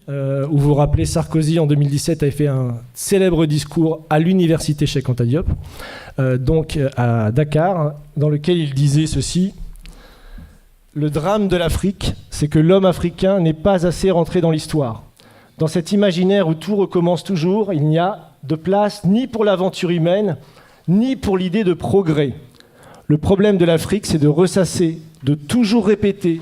Où vous vous rappelez, Sarkozy en 2017 avait fait un célèbre discours à l'université Cheikh Anta Diop, donc à Dakar, dans lequel il disait ceci: le drame de l'Afrique, c'est que l'homme africain n'est pas assez rentré dans l'histoire. Dans cet imaginaire où tout recommence toujours, il n'y a de place ni pour l'aventure humaine, ni pour l'idée de progrès. Le problème de l'Afrique, c'est de ressasser, de toujours répéter,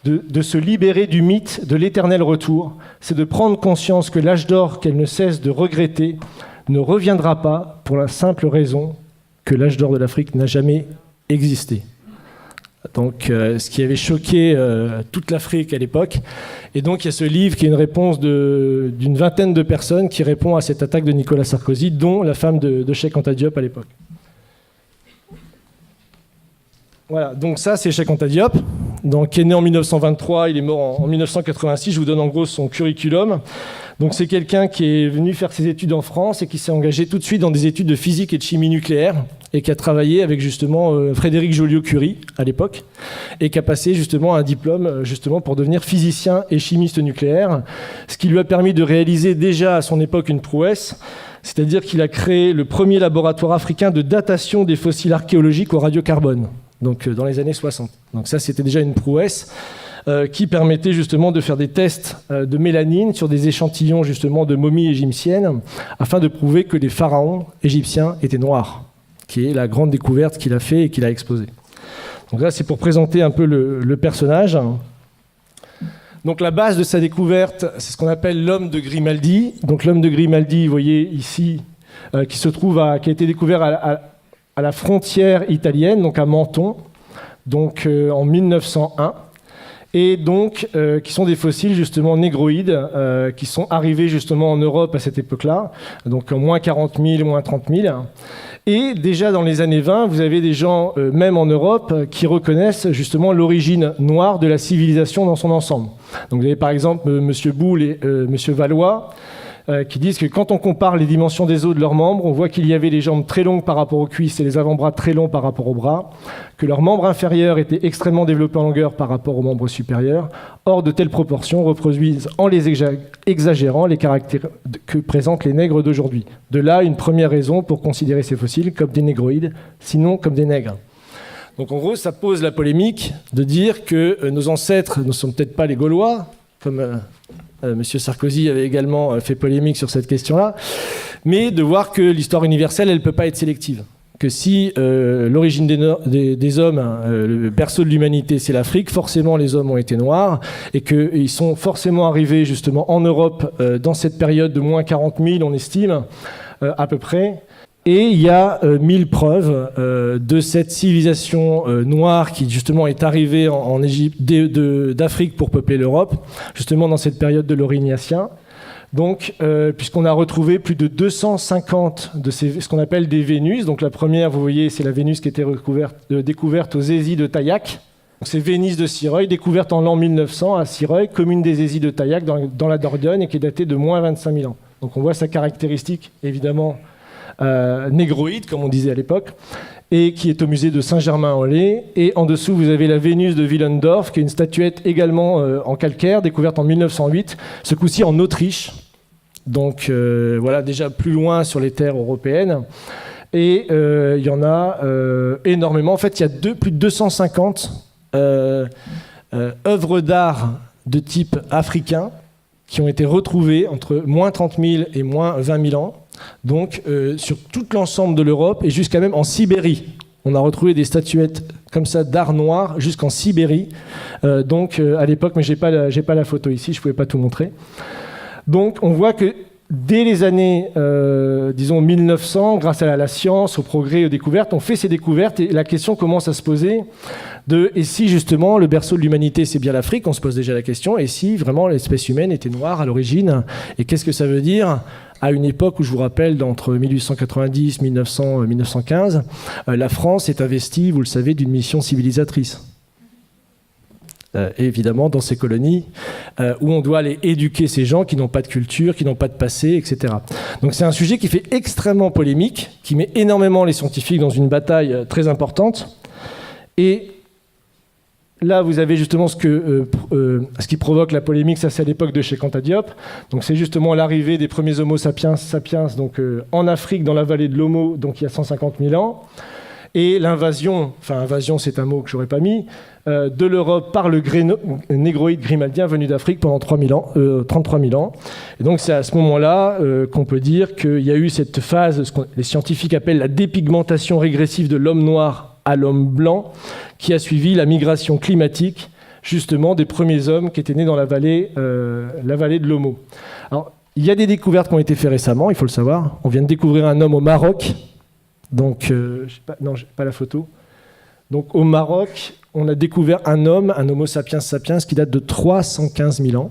de se libérer du mythe de l'éternel retour. C'est de prendre conscience que l'âge d'or qu'elle ne cesse de regretter ne reviendra pas, pour la simple raison que l'âge d'or de l'Afrique n'a jamais existé. Donc, ce qui avait choqué toute l'Afrique à l'époque. Et donc, il y a ce livre qui est une réponse d'une vingtaine de personnes qui répond à cette attaque de Nicolas Sarkozy, dont la femme de Cheikh Anta Diop à l'époque. Voilà, donc ça, c'est Cheikh Anta Diop, donc, qui est né en 1923, il est mort en 1986. Je vous donne en gros son curriculum. Donc, c'est quelqu'un qui est venu faire ses études en France et qui s'est engagé tout de suite dans des études de physique et de chimie nucléaire et qui a travaillé avec justement Frédéric Joliot-Curie à l'époque et qui a passé justement un diplôme justement pour devenir physicien et chimiste nucléaire, ce qui lui a permis de réaliser déjà à son époque une prouesse. C'est-à-dire qu'il a créé le premier laboratoire africain de datation des fossiles archéologiques au radiocarbone, donc dans les années 60. Donc ça, c'était déjà une prouesse qui permettait justement de faire des tests de mélanine sur des échantillons justement de momies égyptiennes afin de prouver que les pharaons égyptiens étaient noirs, qui est la grande découverte qu'il a fait et qu'il a exposée. Donc là, c'est pour présenter un peu le personnage. Donc la base de sa découverte, c'est ce qu'on appelle l'homme de Grimaldi. Donc l'homme de Grimaldi, vous voyez ici, qui a été découvert à la frontière italienne, donc à Menton, donc en 1901. Et donc, qui sont des fossiles justement négroïdes, qui sont arrivés justement en Europe à cette époque-là, donc moins 40 000, moins 30 000. Et déjà dans les années 20, vous avez des gens, même en Europe, qui reconnaissent justement l'origine noire de la civilisation dans son ensemble. Donc vous avez par exemple M. Boulle et M. Valois, qui disent que quand on compare les dimensions des os de leurs membres, on voit qu'il y avait les jambes très longues par rapport aux cuisses et les avant-bras très longs par rapport aux bras, que leurs membres inférieurs étaient extrêmement développés en longueur par rapport aux membres supérieurs. Or, de telles proportions reproduisent, en les exagérant, les caractères que présentent les nègres d'aujourd'hui. De là, une première raison pour considérer ces fossiles comme des négroïdes, sinon comme des nègres. Donc en gros, ça pose la polémique de dire que nos ancêtres ne sont peut-être pas les Gaulois, comme Monsieur Sarkozy avait également fait polémique sur cette question-là, mais de voir que l'histoire universelle, elle ne peut pas être sélective. Que si l'origine des hommes, le berceau de l'humanité, c'est l'Afrique, forcément les hommes ont été noirs, et qu'ils sont forcément arrivés justement en Europe dans cette période de moins 40 000, on estime, à peu près. Et il y a 1000 preuves de cette civilisation noire qui justement est arrivée en Égypte, d'Afrique pour peupler l'Europe, justement dans cette période de l'Aurignaciens. Donc, puisqu'on a retrouvé plus de 250 de ce qu'on appelle des Vénus. Donc la première, vous voyez, c'est la Vénus qui était découverte aux Zézis de Taillac. C'est Vénus de Sireuil, découverte en l'an 1900 à Sireuil, commune des Zézis de Taillac dans la Dordogne, et qui est datée de moins 25 000 ans. Donc on voit sa caractéristique, évidemment, négroïde, comme on disait à l'époque, et qui est au musée de Saint-Germain-en-Laye. Et en dessous, vous avez la Vénus de Willendorf, qui est une statuette également en calcaire, découverte en 1908, ce coup-ci en Autriche. Donc voilà, déjà plus loin sur les terres européennes. Et il y en a énormément. En fait, il y a plus de 250 œuvres d'art de type africain qui ont été retrouvées entre moins 30 000 et moins 20 000 ans. Donc sur tout l'ensemble de l'Europe et jusqu'à même en Sibérie. On a retrouvé des statuettes comme ça d'art noir jusqu'en Sibérie. Donc à l'époque, mais j'ai pas la photo ici, je ne pouvais pas tout montrer. Donc on voit que dès les années, disons 1900, grâce à la science, au progrès, aux découvertes, on fait ces découvertes et la question commence à se poser et si justement le berceau de l'humanité c'est bien l'Afrique, on se pose déjà la question, et si vraiment l'espèce humaine était noire à l'origine, et qu'est-ce que ça veut dire à une époque où, je vous rappelle, entre 1890, 1900, 1915, la France est investie, vous le savez, d'une mission civilisatrice. Évidemment dans ces colonies où on doit aller éduquer ces gens qui n'ont pas de culture, qui n'ont pas de passé, etc. Donc c'est un sujet qui fait extrêmement polémique, qui met énormément les scientifiques dans une bataille très importante. Et là, vous avez justement ce qui provoque la polémique, ça c'est à l'époque de Cheikh Anta Diop. Donc c'est justement l'arrivée des premiers Homo sapiens donc, en Afrique, dans la vallée de l'Omo, donc il y a 150 000 ans. Et l'invasion, enfin invasion c'est un mot que j'aurais pas mis, de l'Europe par le négroïde grimaldien venu d'Afrique pendant 33 000 ans. Et donc c'est à ce moment-là qu'on peut dire qu'il y a eu cette phase, ce que les scientifiques appellent la dépigmentation régressive de l'homme noir à l'homme blanc, qui a suivi la migration climatique justement des premiers hommes qui étaient nés dans la vallée de l'Omo. Alors il y a des découvertes qui ont été faites récemment, il faut le savoir. On vient de découvrir un homme au Maroc. Donc, non, j'ai pas la photo. Donc, au Maroc, on a découvert un homme, un Homo sapiens sapiens, qui date de 315 000 ans.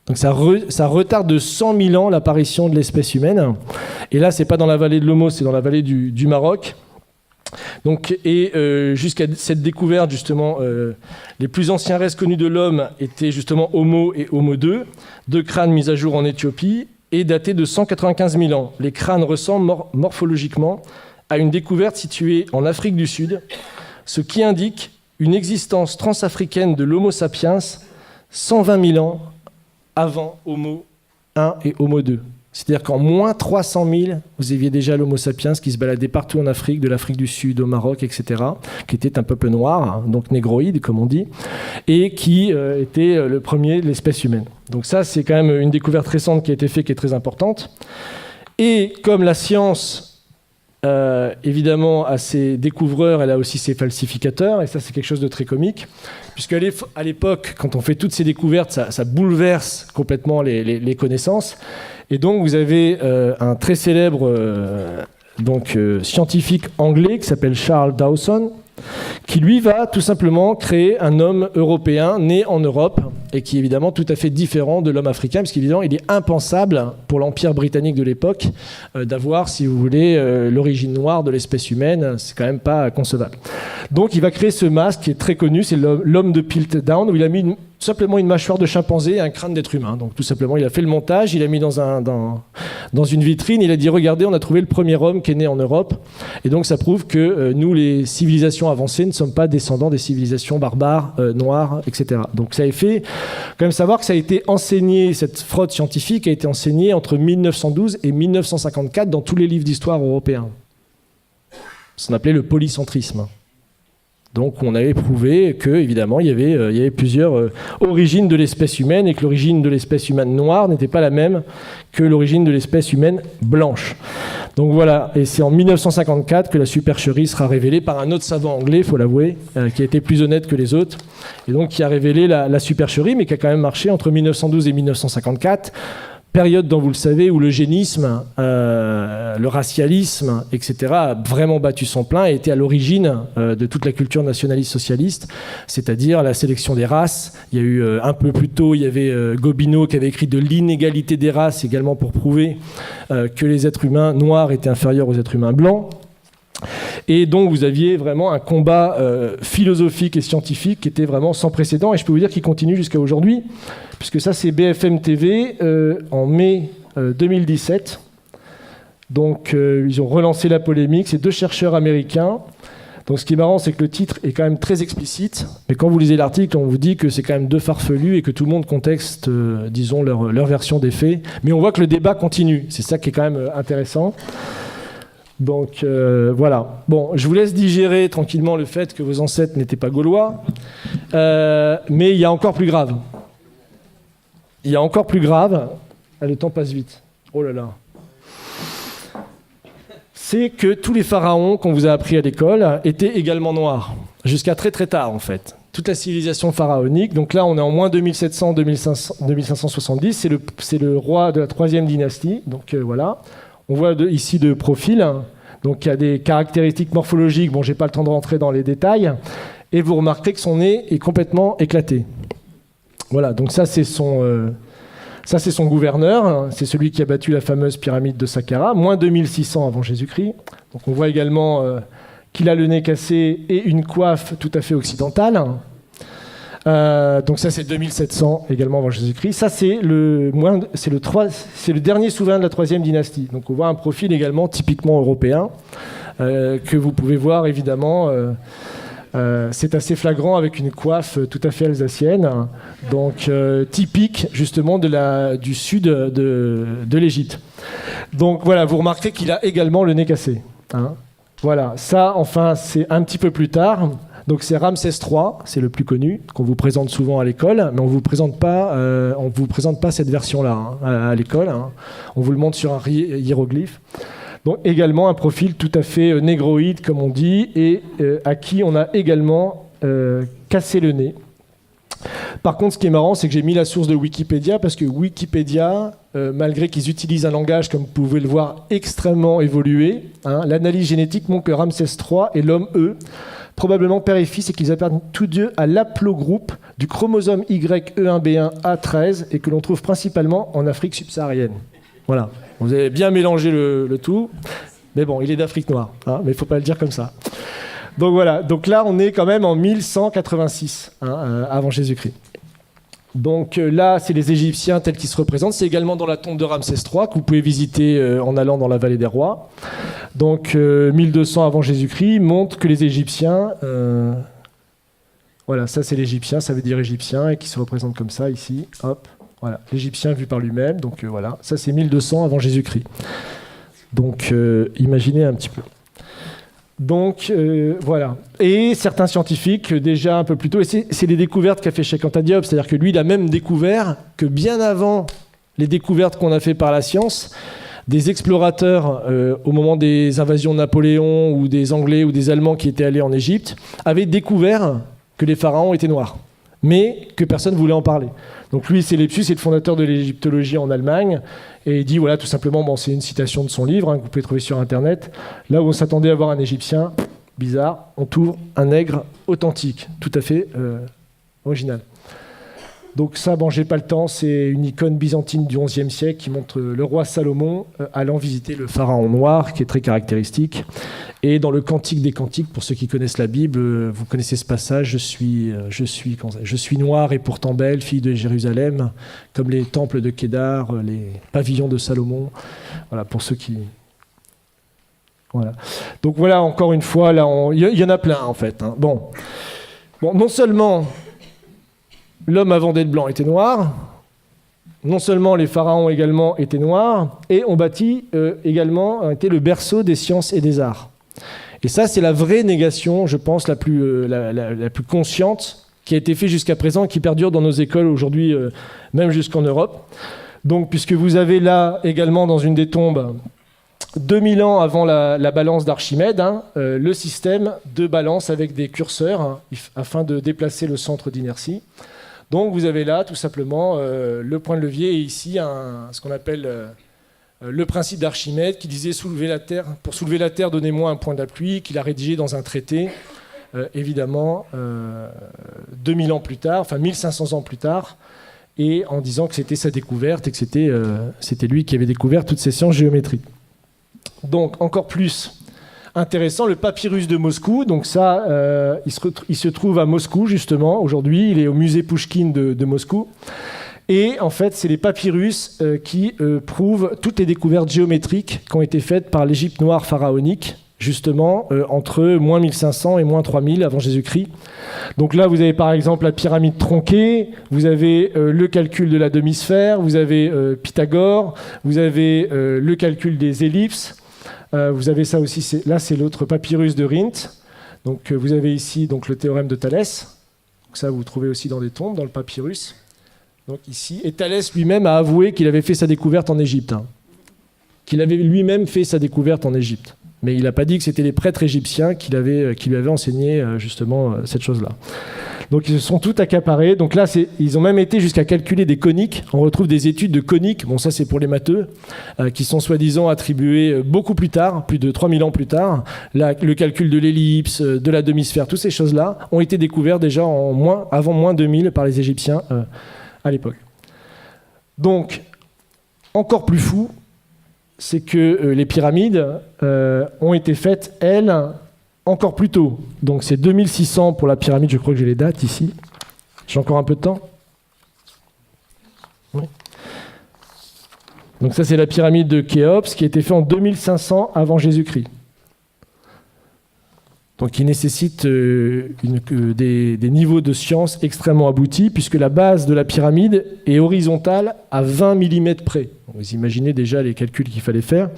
Donc, ça retarde de 100 000 ans l'apparition de l'espèce humaine. Et là, c'est pas dans la vallée de l'Omo, c'est dans la vallée du Maroc. Donc, jusqu'à cette découverte, justement, les plus anciens restes connus de l'homme étaient justement Homo et Homo 2, deux crânes mis à jour en Éthiopie et datés de 195 000 ans. Les crânes ressemblent morphologiquement à une découverte située en Afrique du Sud, ce qui indique une existence transafricaine de l'Homo sapiens 120 000 ans avant Homo 1 et Homo 2. C'est-à-dire qu'en moins 300 000, vous aviez déjà l'Homo sapiens qui se baladait partout en Afrique, de l'Afrique du Sud au Maroc, etc., qui était un peuple noir, donc négroïde, comme on dit, et qui était le premier de l'espèce humaine. Donc ça, c'est quand même une découverte récente qui a été faite, qui est très importante. Et comme la science... évidemment, à ses découvreurs, elle a aussi ses falsificateurs, et ça, c'est quelque chose de très comique, puisque à l'époque, quand on fait toutes ces découvertes, ça bouleverse complètement les connaissances. Et donc, vous avez un très célèbre scientifique anglais qui s'appelle Charles Dawson, qui lui va tout simplement créer un homme européen né en Europe et qui est évidemment tout à fait différent de l'homme africain, parce qu'évidemment il est impensable pour l'Empire britannique de l'époque d'avoir, si vous voulez, l'origine noire de l'espèce humaine. C'est quand même pas concevable. Donc il va créer ce masque qui est très connu, c'est l'homme de Piltdown, où il a mis simplement une mâchoire de chimpanzé et un crâne d'être humain. Donc tout simplement, il a fait le montage, il a mis dans une vitrine, il a dit, regardez, on a trouvé le premier homme qui est né en Europe. Et donc ça prouve que nous, les civilisations avancées, ne sommes pas descendants des civilisations barbares, noires, etc. Donc ça a fait, quand même savoir que ça a été enseigné, cette fraude scientifique a été enseignée entre 1912 et 1954 dans tous les livres d'histoire européens. Ça s'appelait le polycentrisme. Donc on avait prouvé que, évidemment, il y avait plusieurs origines de l'espèce humaine et que l'origine de l'espèce humaine noire n'était pas la même que l'origine de l'espèce humaine blanche. Donc voilà, et c'est en 1954 que la supercherie sera révélée par un autre savant anglais, il faut l'avouer, qui a été plus honnête que les autres, et donc qui a révélé la supercherie, mais qui a quand même marché entre 1912 et 1954. Période, dont vous le savez, où l'eugénisme, le racialisme, etc., a vraiment battu son plein et était à l'origine de toute la culture nationaliste socialiste, c'est-à-dire la sélection des races. Il y a eu un peu plus tôt, il y avait Gobineau qui avait écrit de l'inégalité des races, également pour prouver que les êtres humains noirs étaient inférieurs aux êtres humains blancs. Et donc vous aviez vraiment un combat philosophique et scientifique qui était vraiment sans précédent, et je peux vous dire qu'il continue jusqu'à aujourd'hui, puisque ça c'est BFM TV en mai 2017. Donc ils ont relancé la polémique, c'est deux chercheurs américains. Donc ce qui est marrant, c'est que le titre est quand même très explicite, mais quand vous lisez l'article, on vous dit que c'est quand même deux farfelus et que tout le monde contexte, disons, leur version des faits. Mais on voit que le débat continue, c'est ça qui est quand même intéressant. Donc voilà. Bon, je vous laisse digérer tranquillement le fait que vos ancêtres n'étaient pas gaulois, mais il y a encore plus grave. Il y a encore plus grave. Ah, le temps passe vite. Oh là là. C'est que tous les pharaons qu'on vous a appris à l'école étaient également noirs, jusqu'à très très tard en fait. Toute la civilisation pharaonique. Donc là, on est en moins 2570. C'est le roi de la 3e dynastie. Donc voilà. On voit ici de profil, donc il y a des caractéristiques morphologiques, bon j'ai pas le temps de rentrer dans les détails, et vous remarquerez que son nez est complètement éclaté. Voilà, donc ça c'est son gouverneur, c'est celui qui a battu la fameuse pyramide de Saqqara, moins 2600 avant Jésus-Christ. Donc on voit également qu'il a le nez cassé et une coiffe tout à fait occidentale. Donc ça c'est 2700 également avant Jésus-Christ. Ça c'est le dernier souverain de la 3e dynastie. Donc on voit un profil également typiquement européen que vous pouvez voir évidemment C'est assez flagrant avec une coiffe tout à fait alsacienne, donc typique justement du sud de l'Égypte. Donc voilà, vous remarquez qu'il a également le nez cassé. Hein. Voilà, ça enfin c'est un petit peu plus tard. Donc c'est Ramsès III, c'est le plus connu, qu'on vous présente souvent à l'école, mais on vous présente pas cette version-là à l'école. Hein. On vous le montre sur un hiéroglyphe. Donc également un profil tout à fait négroïde, comme on dit, et à qui on a également cassé le nez. Par contre, ce qui est marrant, c'est que j'ai mis la source de Wikipédia, parce que Wikipédia, malgré qu'ils utilisent un langage, comme vous pouvez le voir, extrêmement évolué, hein, l'analyse génétique montre que Ramsès III et l'homme E, probablement père et fils, et qu'ils appartiennent tous deux à l'aplogroupe du chromosome YE1B1A13, et que l'on trouve principalement en Afrique subsaharienne. Voilà, vous avez bien mélangé le tout, mais bon, il est d'Afrique noire, hein, mais il ne faut pas le dire comme ça. Donc voilà, donc là on est quand même en 1186 avant Jésus-Christ. Donc là c'est les Égyptiens tels qu'ils se représentent, c'est également dans la tombe de Ramsès III que vous pouvez visiter en allant dans la vallée des rois. Donc 1200 avant Jésus-Christ montre que les Égyptiens, voilà ça c'est l'Égyptien, ça veut dire Égyptien et qui se représente comme ça ici, hop, voilà, l'Égyptien vu par lui-même, donc voilà, ça c'est 1200 avant Jésus-Christ. Donc imaginez un petit peu. Donc voilà. Et certains scientifiques, déjà un peu plus tôt, et c'est les découvertes qu'a fait Cheikh Anta Diop, c'est-à-dire que lui, il a même découvert que bien avant les découvertes qu'on a fait par la science, des explorateurs, au moment des invasions de Napoléon, ou des Anglais ou des Allemands qui étaient allés en Égypte, avaient découvert que les pharaons étaient noirs, mais que personne ne voulait en parler. Donc lui, c'est Lepsius, c'est le fondateur de l'égyptologie en Allemagne, et il dit, voilà, tout simplement, bon, c'est une citation de son livre, que vous pouvez trouver sur Internet, là où on s'attendait à voir un Égyptien, bizarre, on trouve un nègre authentique, tout à fait original. Donc ça, bon, j'ai pas le temps, c'est une icône byzantine du XIe siècle qui montre le roi Salomon allant visiter le pharaon noir, qui est très caractéristique. Et dans le Cantique des Cantiques, pour ceux qui connaissent la Bible, vous connaissez ce passage, je suis noire et pourtant belle, fille de Jérusalem, comme les temples de Kédar, les pavillons de Salomon. Voilà, pour ceux qui... Voilà. Donc voilà, encore une fois, là, il y en a plein en fait. Hein. Bon, non seulement l'homme avant d'être blanc était noir, non seulement les pharaons également étaient noirs, et on bâtit également était le berceau des sciences et des arts. Et ça, c'est la vraie négation, je pense, la plus consciente qui a été faite jusqu'à présent et qui perdure dans nos écoles aujourd'hui, même jusqu'en Europe. Donc, puisque vous avez là également dans une des tombes, 2000 ans avant la balance d'Archimède, le système de balance avec des curseurs afin de déplacer le centre d'inertie. Donc vous avez là tout simplement le point de levier et ici ce qu'on appelle le principe d'Archimède qui disait pour soulever la Terre, donnez-moi un point d'appui, qu'il a rédigé dans un traité, évidemment 2000 ans plus tard, enfin 1500 ans plus tard, et en disant que c'était sa découverte et que c'était lui qui avait découvert toutes ces sciences géométriques. Donc encore plus intéressant, le papyrus de Moscou. Donc ça, il se trouve à Moscou justement. Aujourd'hui, il est au musée Pouchkine de Moscou. Et en fait, c'est les papyrus qui prouvent toutes les découvertes géométriques qui ont été faites par l'Égypte noire pharaonique, justement entre moins 1500 et moins 3000 avant Jésus-Christ. Donc là, vous avez par exemple la pyramide tronquée, vous avez le calcul de la demi-sphère, vous avez Pythagore, vous avez le calcul des ellipses. Vous avez ça aussi, là c'est l'autre papyrus de Rhind. Donc vous avez ici donc, le théorème de Thalès. Donc, ça vous trouvez aussi dans des tombes, dans le papyrus. Donc ici, et Thalès lui-même a avoué qu'il avait fait sa découverte en Égypte. Qu'il avait lui-même fait sa découverte en Égypte. Mais il n'a pas dit que c'était les prêtres égyptiens qui lui avaient enseigné justement cette chose-là. Donc ils se sont tout accaparés. Donc là, ils ont même été jusqu'à calculer des coniques. On retrouve des études de coniques, bon ça c'est pour les matheux, qui sont soi-disant attribuées beaucoup plus tard, plus de 3000 ans plus tard. Là, le calcul de l'ellipse, de la demi-sphère, toutes ces choses-là ont été découvertes déjà avant moins 2000 par les Égyptiens à l'époque. Donc, encore plus fou, c'est que les pyramides ont été faites, elles, encore plus tôt. Donc c'est 2600 pour la pyramide, je crois que j'ai les dates ici. J'ai encore un peu de temps. Oui. Donc ça c'est la pyramide de Khéops qui a été faite en 2500 avant Jésus-Christ. Donc qui nécessite des niveaux de science extrêmement aboutis, puisque la base de la pyramide est horizontale à 20 mm près. Vous imaginez déjà les calculs qu'il fallait faire.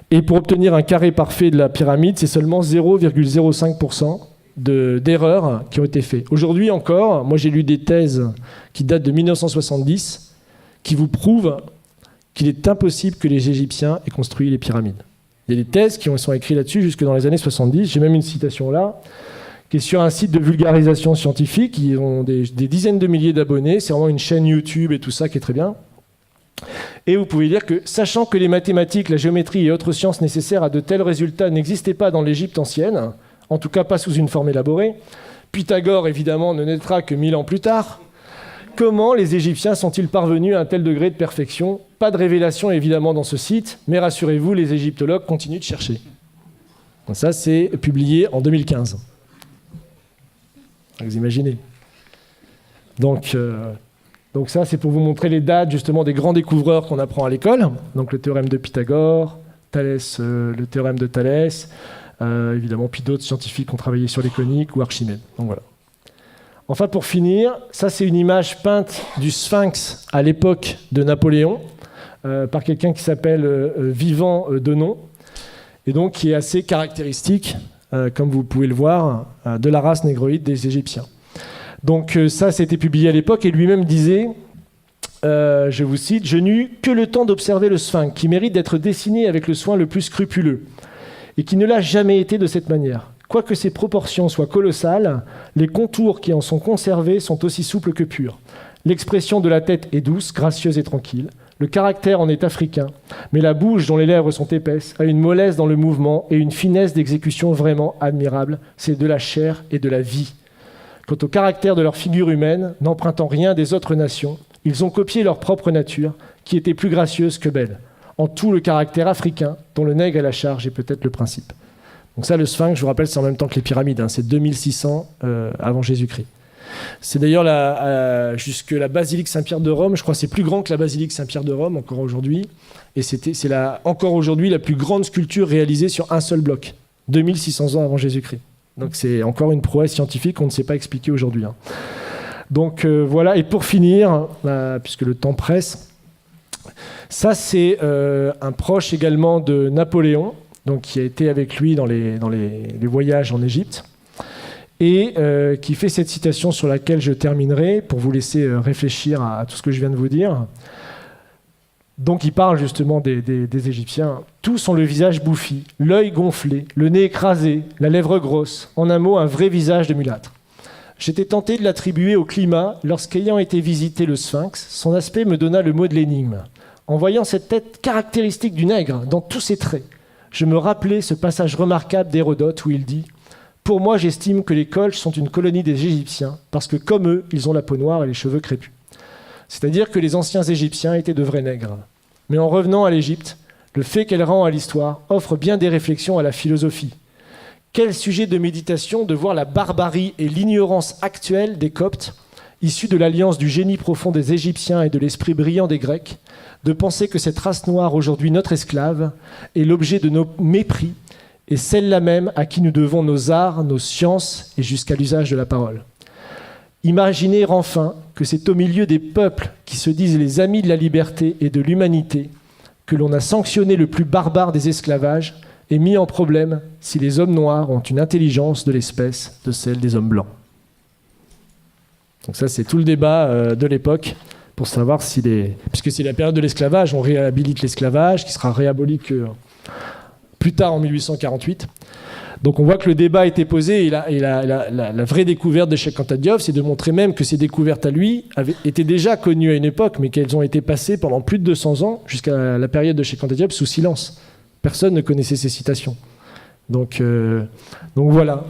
Et pour obtenir un carré parfait de la pyramide, c'est seulement 0,05% d'erreurs qui ont été faites. Aujourd'hui encore, moi j'ai lu des thèses qui datent de 1970 qui vous prouvent qu'il est impossible que les Égyptiens aient construit les pyramides. Il y a des thèses qui sont écrites là-dessus jusque dans les années 70. J'ai même une citation là, qui est sur un site de vulgarisation scientifique. Ils ont des dizaines de milliers d'abonnés. C'est vraiment une chaîne YouTube et tout ça qui est très bien. Et vous pouvez lire que, sachant que les mathématiques, la géométrie et autres sciences nécessaires à de tels résultats n'existaient pas dans l'Égypte ancienne, en tout cas pas sous une forme élaborée, Pythagore évidemment ne naîtra que 1000 ans plus tard, comment les Égyptiens sont-ils parvenus à un tel degré de perfection? Pas de révélation évidemment dans ce site, mais rassurez-vous, les égyptologues continuent de chercher. Ça, c'est publié en 2015. Vous imaginez. Donc ça, c'est pour vous montrer les dates justement des grands découvreurs qu'on apprend à l'école. Donc le théorème de Pythagore, Thalès, le théorème de Thalès, évidemment, puis d'autres scientifiques qui ont travaillé sur les coniques ou Archimède. Donc voilà. Enfin, pour finir, ça c'est une image peinte du Sphinx à l'époque de Napoléon par quelqu'un qui s'appelle Vivant Denon, et donc qui est assez caractéristique, comme vous pouvez le voir, de la race négroïde des Égyptiens. Donc ça, c'était publié à l'époque, et lui-même disait, je vous cite, « Je n'eus que le temps d'observer le Sphinx, qui mérite d'être dessiné avec le soin le plus scrupuleux, et qui ne l'a jamais été de cette manière. Quoique ses proportions soient colossales, les contours qui en sont conservés sont aussi souples que purs. L'expression de la tête est douce, gracieuse et tranquille. Le caractère en est africain, mais la bouche dont les lèvres sont épaisses a une mollesse dans le mouvement et une finesse d'exécution vraiment admirable. C'est de la chair et de la vie. Quant au caractère de leur figure humaine, n'empruntant rien des autres nations, ils ont copié leur propre nature, qui était plus gracieuse que belle. En tout, le caractère africain, dont le nègre à la charge est peut-être le principe. » Donc ça, le Sphinx, je vous rappelle, c'est en même temps que les pyramides, hein, c'est 2600 avant Jésus-Christ. C'est d'ailleurs jusque la basilique Saint-Pierre de Rome, je crois que c'est plus grand que la basilique Saint-Pierre de Rome encore aujourd'hui, et c'est encore aujourd'hui la plus grande sculpture réalisée sur un seul bloc, 2600 ans avant Jésus-Christ. Donc c'est encore une prouesse scientifique qu'on ne sait pas expliquer aujourd'hui. Hein. Donc voilà, et pour finir, puisque le temps presse, ça c'est un proche également de Napoléon, donc qui a été avec lui dans les voyages en Égypte, et qui fait cette citation sur laquelle je terminerai, pour vous laisser réfléchir à tout ce que je viens de vous dire. Donc il parle justement des Égyptiens. Tous ont le visage bouffi, l'œil gonflé, le nez écrasé, la lèvre grosse, en un mot, un vrai visage de mulâtre. J'étais tenté de l'attribuer au climat lorsqu'ayant été visiter le Sphinx, son aspect me donna le mot de l'énigme. En voyant cette tête caractéristique du nègre dans tous ses traits, je me rappelais ce passage remarquable d'Hérodote où il dit « Pour moi, j'estime que les Colches sont une colonie des Égyptiens, parce que comme eux, ils ont la peau noire et les cheveux crépus. » C'est-à-dire que les anciens Égyptiens étaient de vrais nègres. Mais en revenant à l'Égypte, le fait qu'elle rend à l'histoire offre bien des réflexions à la philosophie. Quel sujet de méditation de voir la barbarie et l'ignorance actuelle des Coptes, issus de l'alliance du génie profond des Égyptiens et de l'esprit brillant des Grecs, de penser que cette race noire, aujourd'hui notre esclave, est l'objet de nos mépris, et celle-là même à qui nous devons nos arts, nos sciences et jusqu'à l'usage de la parole. Imaginez enfin que c'est au milieu des peuples qui se disent les amis de la liberté et de l'humanité que l'on a sanctionné le plus barbare des esclavages et mis en problème si les hommes noirs ont une intelligence de l'espèce de celle des hommes blancs. Donc ça, c'est tout le débat de l'époque pour savoir si puisque c'est la période de l'esclavage, on réhabilite l'esclavage qui sera réaboli que plus tard en 1848. Donc on voit que le débat a été posé et la vraie découverte de Cheikh Anta Diop, c'est de montrer même que ces découvertes à lui étaient déjà connues à une époque, mais qu'elles ont été passées pendant plus de 200 ans, jusqu'à la période de Cheikh Anta Diop, sous silence. Personne ne connaissait ces citations. Donc voilà.